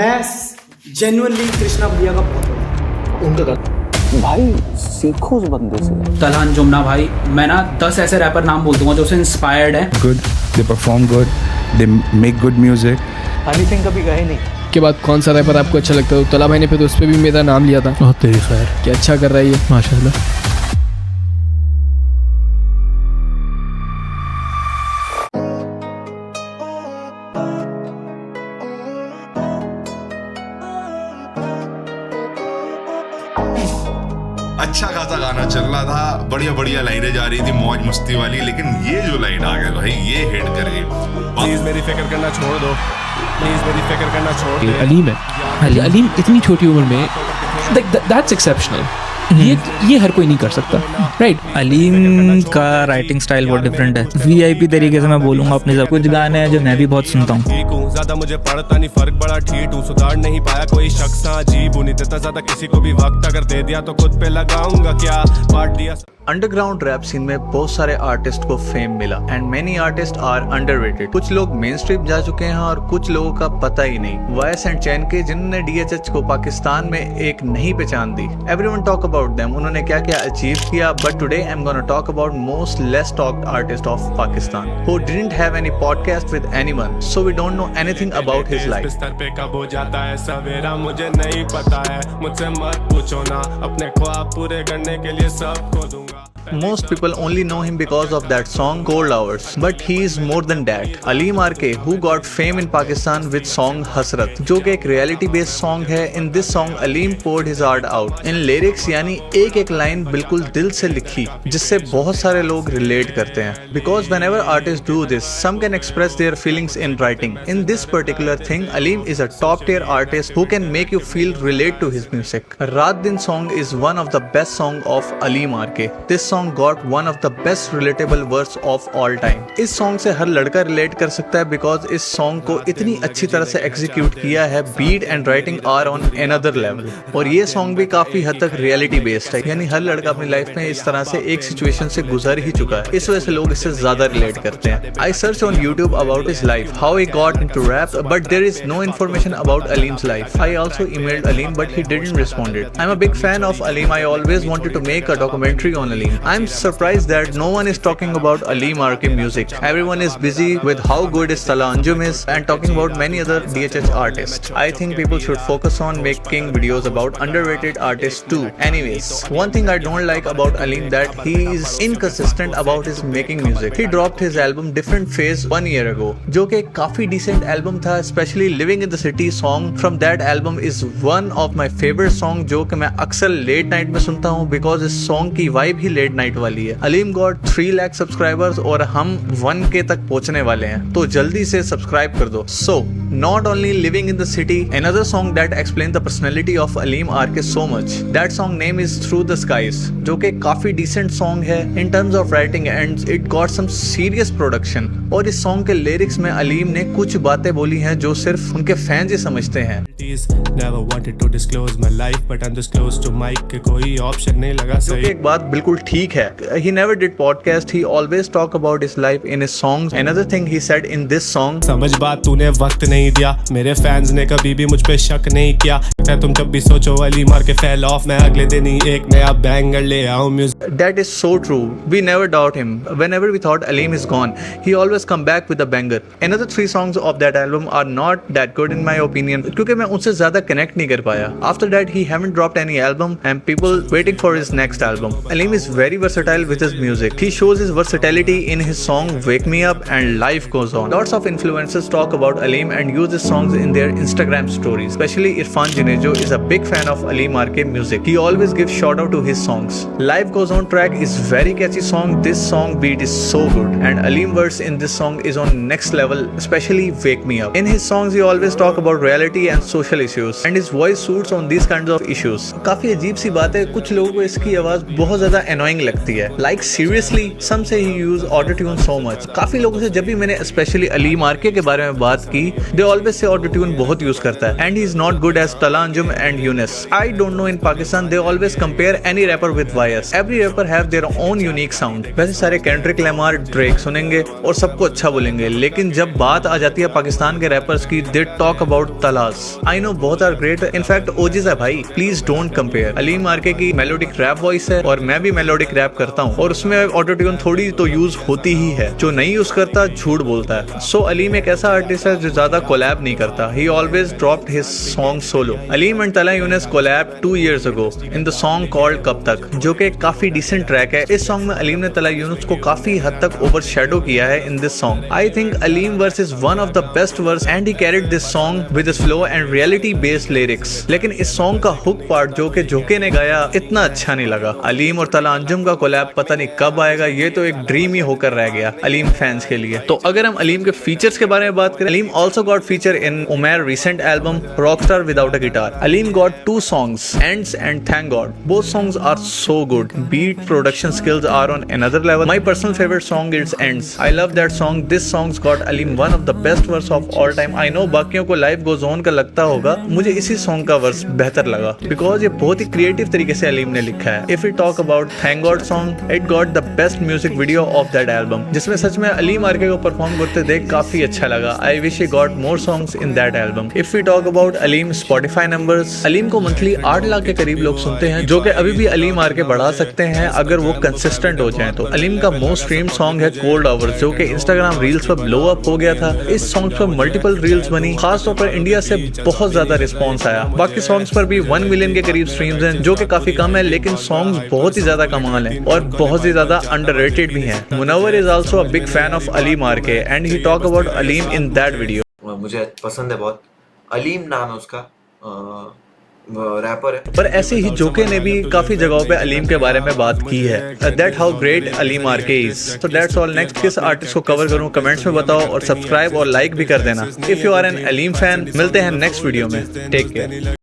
मैं जेन्युइनली कृष्णा भैया का बहुत बड़ा उनका गाना भाई सीखो उस बंदे से। तलहन जुमना भाई, मैं ना 10 ऐसे रैपर नाम बोल दूंगा जो से इंस्पायर्ड है। Good, they perform good, they make good music. Honey Singh कभी गए नहीं। के बाद कौन सा रैपर आपको अच्छा लगता है? तो तला भाई ने फिर उस पर भी मेरा नाम लिया था। बहुत तेरी खैर, कि अच्छा कर रहा है ये माशाल्लाह। अच्छा खासा गाना चल रहा था, बढ़िया बढ़िया लाइनें जा रही थी, मौज मस्ती वाली, लेकिन ये जो लाइन आ गई भाई, ये हिट कर गई। प्लीज मेरी फिक्र करना छोड़ दो, प्लीज मेरी फिक्र करना छोड़ दो। अलीम है, अलीम इतनी छोटी उम्र में दैट्स एक्सेप्शनल। ये हर कोई नहीं कर सकता, राइट? अलीम का राइटिंग स्टाइल बहुत डिफरेंट है। वीआईपी तरीके से मैं बोलूंगा अपने सब। कुछ गाने हैं जो मैं भी बहुत सुनता हूँ। ठीक हूँ, ज्यादा मुझे पड़ता नहीं फर्क, बड़ा ठीक हूँ, सुधार नहीं पाया कोई शख्स, अजीब हूँ, नहीं देता ज्यादा किसी को भी वक्त, अगर दे दिया तो खुद पे लगाऊंगा क्या, बांट दिया। अंडरग्राउंड रैप सीन में बहुत सारे आर्टिस्ट को फेम मिला and many artist are underrated. कुछ लोग मेन स्ट्रीम जा चुके हैं और कुछ लोगों का पता ही नहीं। वायस एंड चैन के जिन्होंने डीएचएच को पाकिस्तान में एक नई पहचान दी। एवरीवन टॉक अबाउट देम, उन्होंने क्या क्या अचीव किया, but today I am gonna talk about most less talked artist of Pakistan who didn't have any podcast with anyone, so we don't know anything about his life. बिस्तर पे कब हो जाता है सवेरा मुझे नहीं पता है, मुझसे मत पूछो ना, अपने ख्वाब पूरे करने के लिए सब खो दूंगा। Most people only know him because of that song Cold Hours, but he is more than that. Aleem RK, who got fame in Pakistan with song Hasrat, जो कि एक reality based song है. In this song, Aleem poured his heart out. In lyrics यानी एक एक line बिल्कुल दिल से लिखी, जिससे बहुत सारे लोग relate करते हैं. Because whenever artists do this, some can express their feelings in writing. In this particular thing, Aleem is a top tier artist who can make you feel relate to his music. Raat Din song is one of the best song of Aleem RK. This song got one of the best relatable verse of all time. इस song से हर लड़का relate कर सकता है because इस song को इतनी अच्छी तरह से एग्जीक्यूट किया है. Beat and writing are on another level. और ये सॉन्ग भी काफी हद तक रियलिटी बेस्ड है, यानी हर लड़का अपनी लाइफ में इस तरह से एक सिचुएशन से गुजर ही चुका है. इस वजह से लोग इससे ज्यादा रिलेट करते हैं. I search on YouTube about his life, how he got into rap, but there is no information about Aleem's life. I also emailed Aleem, but he didn't respond it. I'm a big fan of Aleem. I always wanted to make a documentary on Aleem. I'm surprised that no one is talking about Aleem RK music. Everyone is busy with how good is Salah Anjum is and talking about many other DHH artists. I think people should focus on making videos about underrated artists too. Anyways, one thing I don't like about Aleem that he is inconsistent about his making music. He dropped his album Different Phase 1 year ago, जो कि काफी decent album था. Especially Living in the City song from that album is one of my favorite song, जो कि मैं अक्सर late night में सुनता हूँ because इस song की vibe ही late night वाली है. Aleem got 3 lakh subscribers और हम 1K तक पहुंचने वाले हैं, तो जल्दी से सब्सक्राइब कर दो. So, not only Living in the City, another song that explains the personality of Aleem RK so much. That song name is Through the Skies, जो कि काफी decent song है in terms of writing and it got some serious production. और इस song के lyrics में Aleem ने कुछ बातें बोली हैं जो सिर्फ उनके फैंस ही समझते हैं. Never wanted to disclose my life, but I'm this close to mic के कोई option नहीं लगा सही. एक बात बिल्कुल ठीक है. He never did podcast. He always talk about his life in his songs. Another thing he said in this song. समझ बात, तूने वक्त नहीं दिया, मेरे फैंस ने कभी भी मुझ पे शक नहीं किया. तुम जब भी सोचो अली मार के फैल ऑफ, मैं अगले दिन ही एक नया बैंगर ले आऊं music. That is so true. We never doubt him. Whenever we thought Aleem is gone, he always come back with a banger. Another 3 songs of that album are not that good in my opinion, क्योंकि मैं उनसे ज्यादा connect नहीं कर पाया. After that, he haven't dropped any album and people waiting for his next album. Aleem is very versatile with his music. He shows his versatility in his song Wake Me Up and Life Goes On. Lots of influencers talk about Aleem and use his songs in their Instagram stories. Especially Irfan Junejo is a big fan of Aleem RK music. He always gives shout out to his songs. Life Goes On track is very catchy song. This song beat is so good and Aleem verse in this song is on next level, especially Wake Me Up. In his songs he always talk about reality and social issues and his voice suits on these kinds of issues. काफी अजीब सी बात है, कुछ लोगों को इसकी आवाज बहुत ज्यादा annoying लगती है. Like seriously, some say he use auto tune so much. काफी लोगों से जब भी मैंने especially Aleem RK के बारे में बात की, they always say auto tune बहुत यूज करता है and he is not good as Talha Anjum and Yunus. I don't know in Pakistan they always compare any rapper with voice. Every rapper have their own unique sound. वैसे सारे Kendrick Lamar, Drake सुनेंगे और सबको अच्छा बोलेंगे, लेकिन जब बात आ जाती है पाकिस्तान के रैपर्स की, दे talk about Talhas. I know both are great, in fact ओजिस है भाई, please don't compare. Aleem RK की मेलोडिक रैप वॉइस है और मैं भी मेलोडिक रैप करता हूँ और उसमें ऑटो ट्यून थोड़ी तो यूज होती ही है। जो नहीं यूज करता झूठ बोलता है। सो अलीम एक ऐसा आर्टिस्ट है जो ज्यादा कोलैब नहीं करता। He always dropped his song solo. Aleem and Talha Yunus collab 2 years ago in the song called कब तक, जो कि काफी डिसेंट ट्रैक है। इस सॉन्ग में अलीम ने तला यूनिस को काफी हद तक ओवरशैडो किया है in this song. I think Aleem verse is one of the best verse and he carried this song with his flow and reality based lyrics. लेकिन इस सॉन्ग का हुक पार्ट जो कि जोके ने गाया इतना अच्छा नहीं लगा। अलीम और तला अंजुम का कोलैब पता नहीं कब आएगा, ये तो एक ड्रीम ही होकर रह गया अलीम फैंस के लिए। तो अगर हम अलीम के फीचर्स के बारे में बात करें, Aleem also got feature in Umar recent album Rockstar Without a Guitar. Aleem got 2 songs, Ends and Thank God. Both songs are so good. Beat production skills are on another level. My personal favorite song is Ends. I love that song. This song's got Aleem one of the best verse of all time. I know बाकियों को Life Goes On का लगता होगा, मुझे इसी song का verse बेहतर लगा बिकॉज ये बहुत ही क्रिएटिव तरीके से अलीम ने लिखा है। If we talk about Thank God song, it got the best music video of that album, जिसमें सच में अलीम आरके को परफॉर्म करते देख काफी अच्छा लगा। I wish he got more songs in that album. If we talk about Aleem Spotify numbers, Aleem को monthly 8 lakh के करीब लोग सुनते हैं, जो कि अभी भी अलीम आरके बढ़ा सकते हैं अगर वो कंसिस्टेंट हो जाएं तो। अलीम का मोस्ट स्ट्रीम सॉन्ग है कोल्ड आवर्स, जो कि इंस्टाग्राम रील्स पर ब्लो अप हो गया था। इस सॉन्ग पर मल्टीपल रील्स बनी, खासतौर पर इंडिया से बहुत ज्यादा रिस्पॉन्स आया। बाकी सॉन्ग्स पर भी 1 मिलियन के करीब स्ट्रीम्स हैं, जो कि काफी कम है, लेकिन सॉन्ग्स बहुत ही ज्यादा कमाल हैं और बहुत ही ज्यादा अंडररेटेड भी हैं। Munawar is also a big fan of Aleem RK and he talk about Aleem in that video. मुझे पसंद है बहुत, अलीम नाम है उसका, रैपर है। पर ऐसे ही जोके ने भी काफी जगहों पे अलीम के बारे में बात की है, that how great Aleem RK is. So that's all. Next किस आर्टिस्ट को कवर करूं कमेंट्स में बताओ और सब्सक्राइब और लाइक भी कर देना if you are an Aleem fan. मिलते हैं नेक्स्ट वीडियो में, टेक केयर।